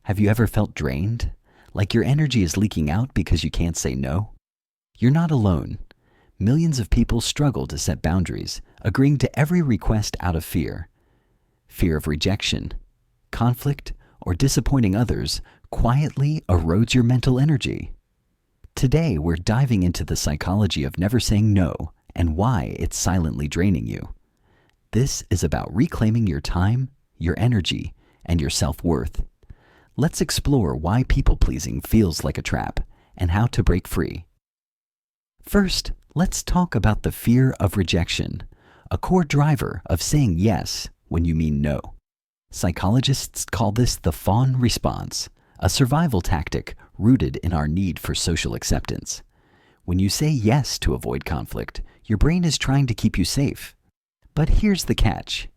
Have you ever felt drained? Like your energy is leaking out because you can't say no? You're not alone. Millions of people struggle to set boundaries, agreeing to every request out of fear. Fear of rejection, conflict, or disappointing others quietly erodes your mental energy. Today, we're diving into the psychology of never saying no and why it's silently draining you. This is about reclaiming your time, your energy, and your self-worth. Let's explore why people-pleasing feels like a trap and how to break free. First, let's talk about the fear of rejection, a core driver of saying yes when you mean no. Psychologists call this the fawn response, a survival tactic rooted in our need for social acceptance. When you say yes to avoid conflict, your brain is trying to keep you safe. But here's the catch.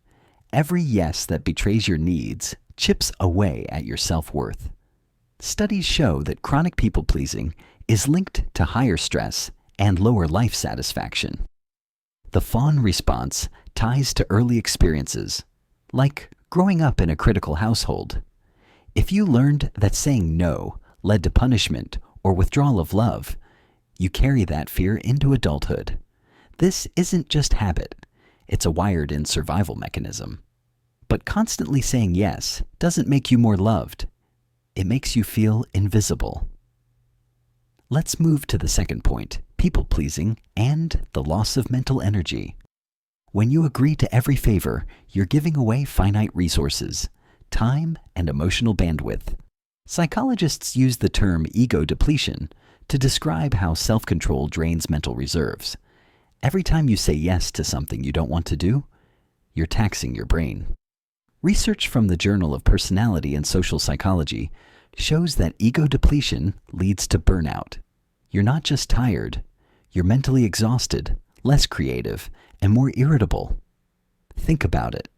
Every yes that betrays your needs chips away at your self-worth. Studies show that chronic people-pleasing is linked to higher stress and lower life satisfaction. The fawn response ties to early experiences, like growing up in a critical household. If you learned that saying no led to punishment or withdrawal of love, you carry that fear into adulthood. This isn't just habit, it's a wired-in survival mechanism. But constantly saying yes doesn't make you more loved. It makes you feel invisible. Let's move to the second point, people-pleasing and the loss of mental energy. When you agree to every favor, you're giving away finite resources, time and emotional bandwidth. Psychologists use the term ego depletion to describe how self-control drains mental reserves. Every time you say yes to something you don't want to do, you're taxing your brain. Research from the Journal of Personality and Social Psychology shows that ego depletion leads to burnout. You're not just tired, you're mentally exhausted, less creative, and more irritable. Think about it.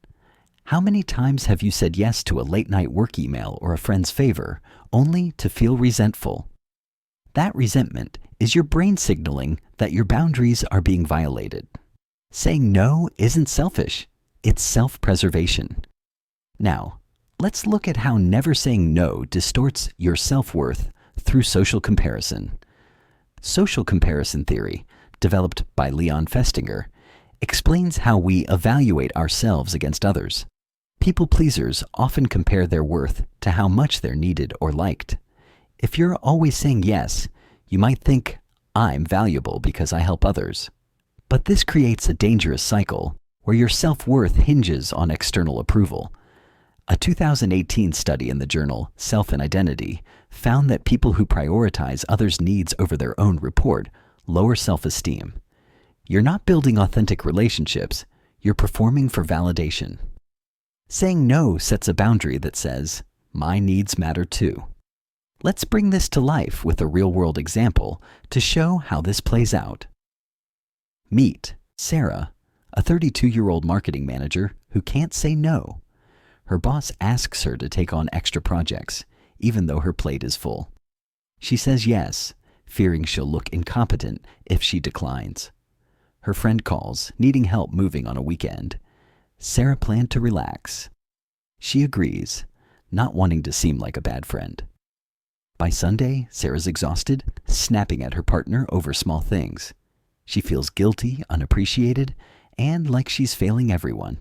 How many times have you said yes to a late-night work email or a friend's favor, only to feel resentful? That resentment is your brain signaling that your boundaries are being violated. Saying no isn't selfish, it's self-preservation. Now, let's look at how never saying no distorts your self-worth through social comparison. Social comparison theory, developed by Leon Festinger, explains how we evaluate ourselves against others. People-pleasers often compare their worth to how much they're needed or liked. If you're always saying yes, you might think, I'm valuable because I help others. But this creates a dangerous cycle where your self-worth hinges on external approval. A 2018 study in the journal Self and Identity found that people who prioritize others' needs over their own report lower self-esteem. You're not building authentic relationships, you're performing for validation. Saying no sets a boundary that says, my needs matter too. Let's bring this to life with a real-world example to show how this plays out. Meet Sarah, a 32-year-old marketing manager who can't say no. Her boss asks her to take on extra projects, even though her plate is full. She says yes, fearing she'll look incompetent if she declines. Her friend calls, needing help moving on a weekend. Sarah planned to relax. She agrees, not wanting to seem like a bad friend. By Sunday, Sarah's exhausted, snapping at her partner over small things. She feels guilty, unappreciated, and like she's failing everyone.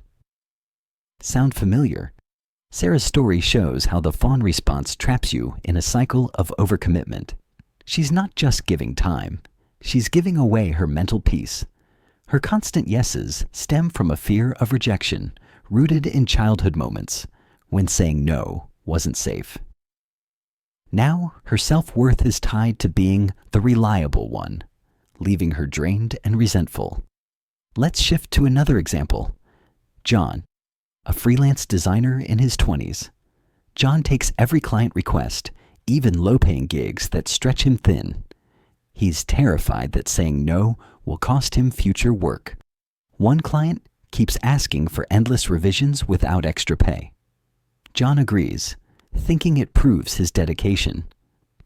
Sound familiar? Sarah's story shows how the fawn response traps you in a cycle of overcommitment. She's not just giving time, she's giving away her mental peace. Her constant yeses stem from a fear of rejection rooted in childhood moments when saying no wasn't safe. Now, her self-worth is tied to being the reliable one, leaving her drained and resentful. Let's shift to another example. John, a freelance designer in his 20s. John takes every client request, even low-paying gigs that stretch him thin. He's terrified that saying no will cost him future work. One client keeps asking for endless revisions without extra pay. John agrees, thinking it proves his dedication.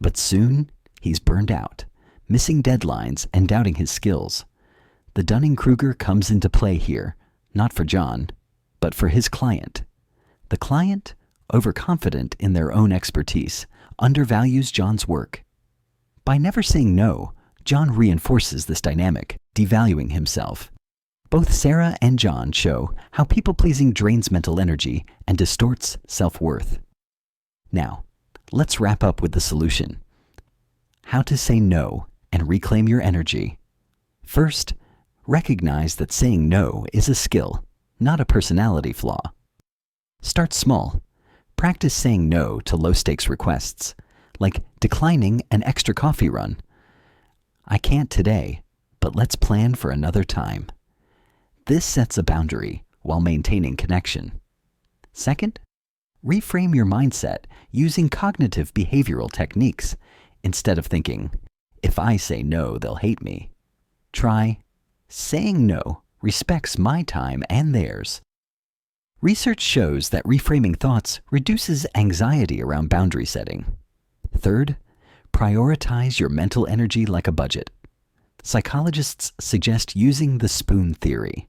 But soon, he's burned out, missing deadlines and doubting his skills. The Dunning-Kruger comes into play here, not for John, but for his client. The client overconfident in their own expertise, undervalues John's work. By never saying no, John reinforces this dynamic, devaluing himself. Both Sarah and John show how people-pleasing drains mental energy and distorts self-worth. Now, let's wrap up with the solution. How to say no and reclaim your energy. First, recognize that saying no is a skill, not a personality flaw. Start small. Practice saying no to low-stakes requests, like declining an extra coffee run. I can't today, but let's plan for another time. This sets a boundary while maintaining connection. Second, reframe your mindset using cognitive behavioral techniques. Instead of thinking, if I say no, they'll hate me, try, saying no respects my time and theirs. Research shows that reframing thoughts reduces anxiety around boundary setting. Third, prioritize your mental energy like a budget. Psychologists suggest using the spoon theory.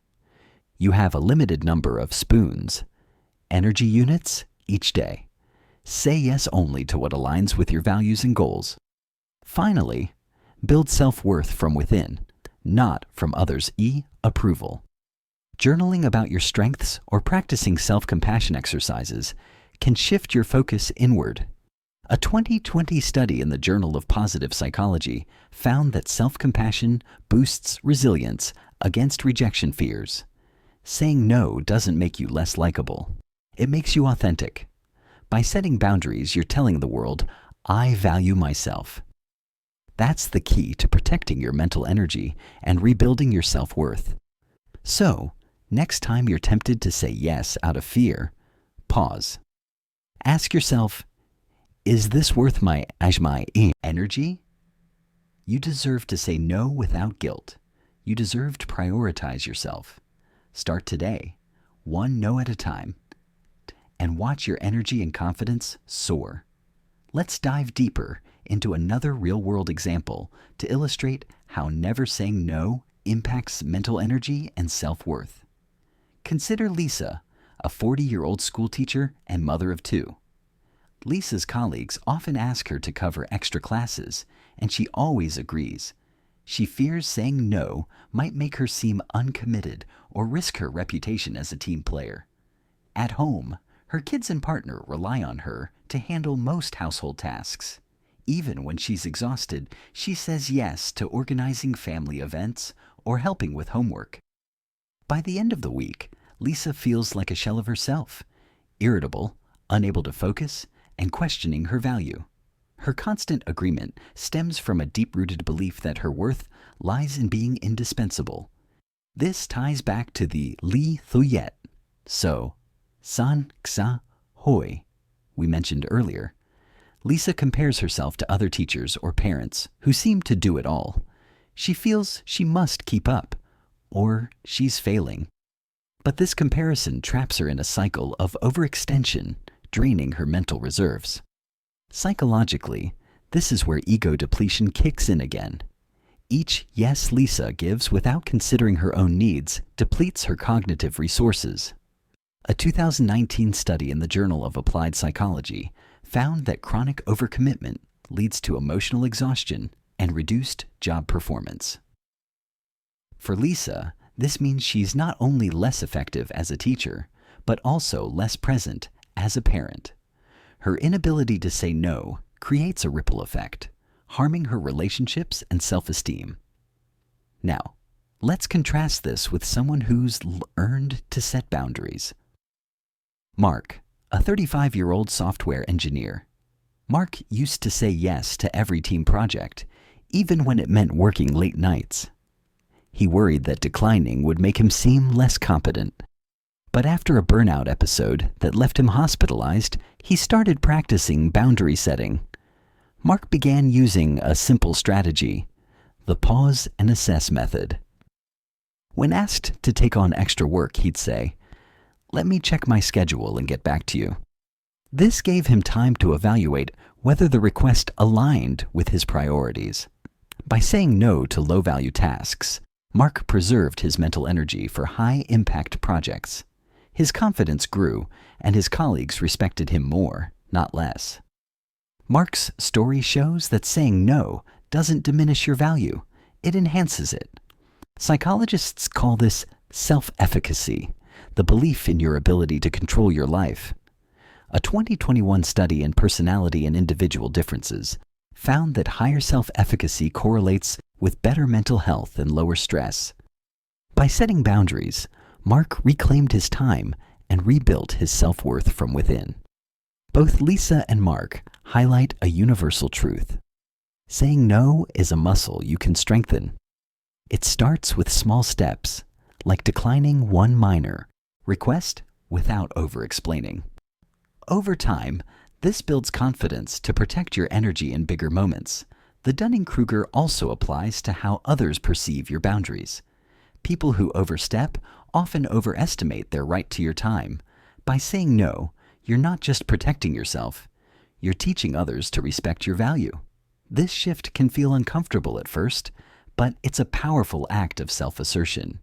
You have a limited number of spoons, energy units, each day. Say yes only to what aligns with your values and goals. Finally, build self-worth from within, not from others' approval. Journaling about your strengths or practicing self-compassion exercises can shift your focus inward. A 2020 study in the Journal of Positive Psychology found that self-compassion boosts resilience against rejection fears. Saying no doesn't make you less likable. It makes you authentic. By setting boundaries, you're telling the world, I value myself. That's the key to protecting your mental energy and rebuilding your self-worth. So, next time you're tempted to say yes out of fear, pause. Ask yourself, is this worth my energy? You deserve to say no without guilt. You deserve to prioritize yourself. Start today, one no at a time, and watch your energy and confidence soar. Let's dive deeper into another real-world example to illustrate how never saying no impacts mental energy and self-worth. Consider Lisa, a 40-year-old school teacher and mother of two. Lisa's colleagues often ask her to cover extra classes, and she always agrees. She fears saying no might make her seem uncommitted or risk her reputation as a team player. At home, her kids and partner rely on her to handle most household tasks. Even when she's exhausted, she says yes to organizing family events or helping with homework. By the end of the week, Lisa feels like a shell of herself, irritable, unable to focus, and questioning her value. Her constant agreement stems from a deep-rooted belief that her worth lies in being indispensable. This ties back to the Li Thuyet, so, san xa hoi, we mentioned earlier. Lisa compares herself to other teachers or parents who seem to do it all. She feels she must keep up, or she's failing. But this comparison traps her in a cycle of overextension, draining her mental reserves. Psychologically, this is where ego depletion kicks in again. Each yes Lisa gives without considering her own needs depletes her cognitive resources. A 2019 study in the Journal of Applied Psychology found that chronic overcommitment leads to emotional exhaustion and reduced job performance. For Lisa, this means she's not only less effective as a teacher, but also less present as a parent. Her inability to say no creates a ripple effect, harming her relationships and self-esteem. Now, let's contrast this with someone who's learned to set boundaries. Mark, a 35-year-old software engineer. Mark used to say yes to every team project, even when it meant working late nights. He worried that declining would make him seem less competent. But after a burnout episode that left him hospitalized, he started practicing boundary setting. Mark began using a simple strategy, the pause and assess method. When asked to take on extra work, he'd say, "Let me check my schedule and get back to you." This gave him time to evaluate whether the request aligned with his priorities. By saying no to low-value tasks, Mark preserved his mental energy for high-impact projects. His confidence grew, and his colleagues respected him more, not less. Mark's story shows that saying no doesn't diminish your value, it enhances it. Psychologists call this self-efficacy, the belief in your ability to control your life. A 2021 study in personality and individual differences found that higher self-efficacy correlates with better mental health and lower stress. By setting boundaries, Mark reclaimed his time and rebuilt his self-worth from within. Both Lisa and Mark highlight a universal truth. Saying no is a muscle you can strengthen. It starts with small steps, like declining one minor request without over-explaining. Over time, this builds confidence to protect your energy in bigger moments. The Dunning-Kruger also applies to how others perceive your boundaries. People who overstep often overestimate their right to your time. By saying no, you're not just protecting yourself, you're teaching others to respect your value. This shift can feel uncomfortable at first, but it's a powerful act of self-assertion.